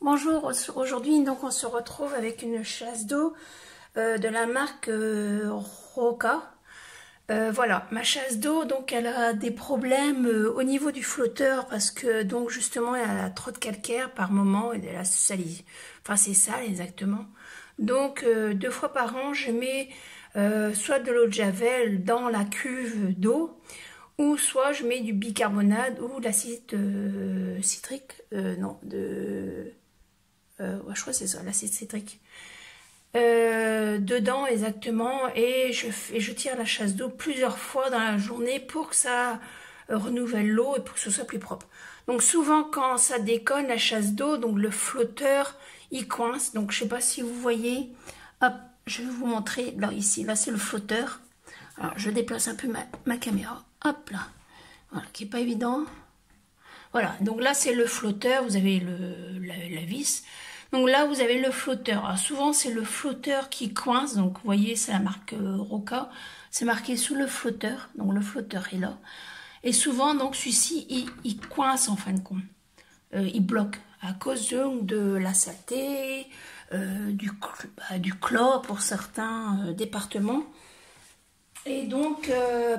Bonjour, aujourd'hui donc on se retrouve avec une chasse d'eau de la marque Roca. Voilà, ma chasse d'eau donc elle a des problèmes au niveau du flotteur parce que donc justement elle a trop de calcaire par moment et elle a sali. Enfin c'est sale exactement. Donc 2 fois par an je mets soit de l'eau de javel dans la cuve d'eau ou soit je mets du bicarbonate ou de l'acide citrique, non de ouais, je crois que c'est ça, l'acide citrique. Dedans exactement et je tire la chasse d'eau plusieurs fois dans la journée pour que ça renouvelle l'eau et pour que ce soit plus propre. Donc souvent quand ça déconne la chasse d'eau, donc le flotteur il coince. Donc je sais pas si vous voyez, hop, je vais vous montrer. Là ici, là c'est le flotteur. Alors je déplace un peu ma caméra, hop là, voilà, qui est pas évident. Voilà, donc là c'est le flotteur, vous avez la vis. Donc là, vous avez le flotteur. Alors souvent, c'est le flotteur qui coince. Donc, vous voyez, c'est la marque Roca. C'est marqué sous le flotteur. Donc, le flotteur est là. Et souvent, donc, celui-ci, il coince en fin de compte. Il bloque à cause de la saleté, du chlore pour certains départements. Et donc, 2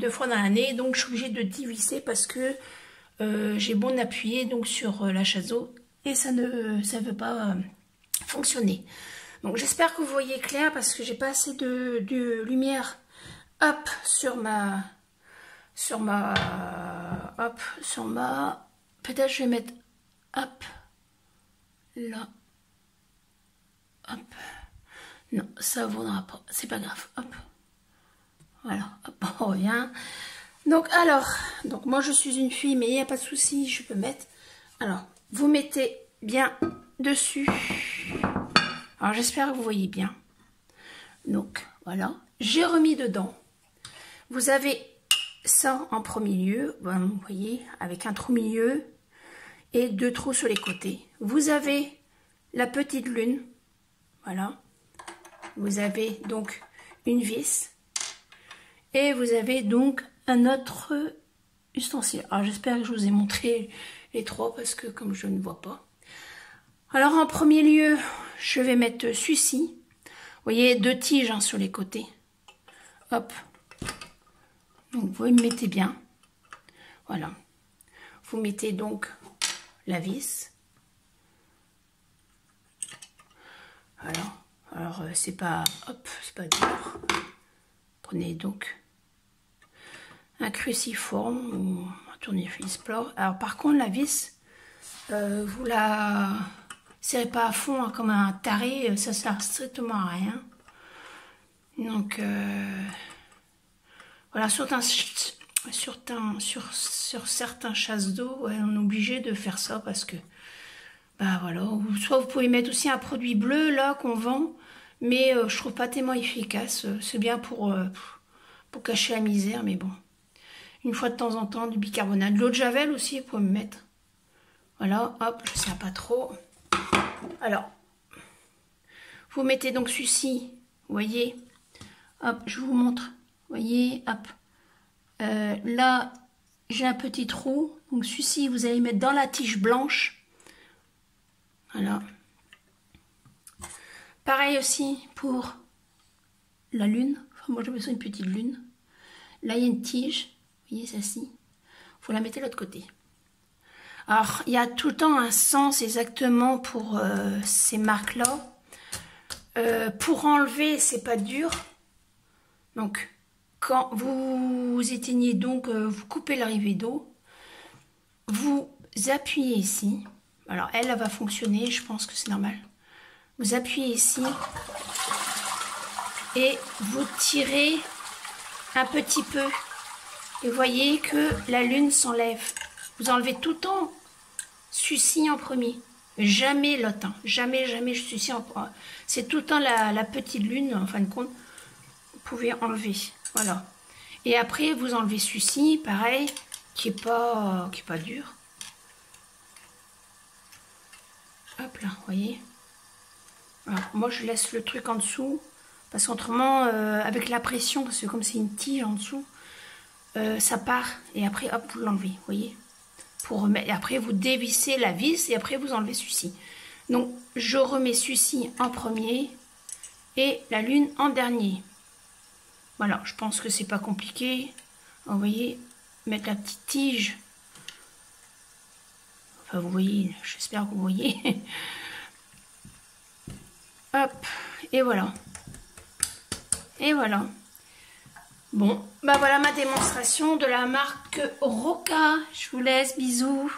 fois dans l'année, donc, je suis obligée de dévisser parce que j'ai bon appuyer donc sur la chasse d'eau et ça veut pas fonctionner. Donc j'espère que vous voyez clair parce que j'ai pas assez de lumière hop sur ma peut-être je vais mettre hop là, hop, non ça vaudra pas, c'est pas grave, hop, voilà, hop, on revient. Donc moi je suis une fille, mais il n'y a pas de souci, je peux mettre. Alors, vous mettez bien dessus. Alors j'espère que vous voyez bien. Donc voilà, j'ai remis dedans. Vous avez ça en premier lieu, vous voyez, avec un trou milieu et 2 trous sur les côtés. Vous avez la petite lune, voilà. Vous avez donc une vis et vous avez donc un autre ustensile. Alors j'espère que je vous ai montré les 3 parce que comme je ne vois pas. Alors en premier lieu, je vais mettre celui-ci. Vous voyez 2 tiges hein, sur les côtés. Hop. Donc vous me mettez bien. Voilà. Vous mettez donc la vis. Voilà. Alors c'est pas dur. Prenez donc un cruciforme ou un tournevis plat. Alors par contre la vis, vous la serrez pas à fond hein, comme un taré, ça sert strictement à rien. Donc voilà, sur certains chasses d'eau, ouais, on est obligé de faire ça parce que bah voilà. Soit vous pouvez mettre aussi un produit bleu là qu'on vend, mais je trouve pas tellement efficace. C'est bien pour cacher la misère, mais bon. Une fois de temps en temps, du bicarbonate. De l'eau de javel aussi, vous pouvez me mettre. Voilà, hop, je ne sers pas trop. Alors, vous mettez donc celui-ci, vous voyez. Hop, je vous montre. Vous voyez, hop. Là, j'ai un petit trou. Donc celui-ci, vous allez mettre dans la tige blanche. Voilà. Pareil aussi pour la lune. Enfin, moi, j'ai besoin d'une petite lune. Là, il y a une tige. Vous voyez celle-ci, vous la mettez de l'autre côté. Alors, il y a tout le temps un sens exactement pour ces marques-là. Pour enlever, c'est pas dur. Donc, quand vous éteignez, donc, vous coupez l'arrivée d'eau, vous appuyez ici. Alors, elle va fonctionner, je pense que c'est normal. Vous appuyez ici et vous tirez un petit peu. Et vous voyez que la lune s'enlève. Vous enlevez tout le temps celui-ci en premier. Jamais l'autre. Hein. Jamais je suis ici en premier. C'est tout le temps la petite lune, en fin de compte. Vous pouvez enlever. Voilà. Et après, vous enlevez celui-ci, pareil, qui est pas dur. Hop là, vous voyez. Alors, moi, je laisse le truc en dessous. Parce qu'autrement, avec la pression, parce que comme c'est une tige en dessous, ça part et après hop vous l'enlevez, vous voyez. pour remettre. Et après, vous dévissez la vis et après, vous enlevez celui-ci. Donc, je remets celui-ci en premier et la lune en dernier. Voilà, je pense que c'est pas compliqué. Vous voyez, mettre la petite tige. Enfin, vous voyez, j'espère que vous voyez. Hop, et voilà. Et voilà. Bon, bah voilà ma démonstration de la marque Roca. Je vous laisse, bisous.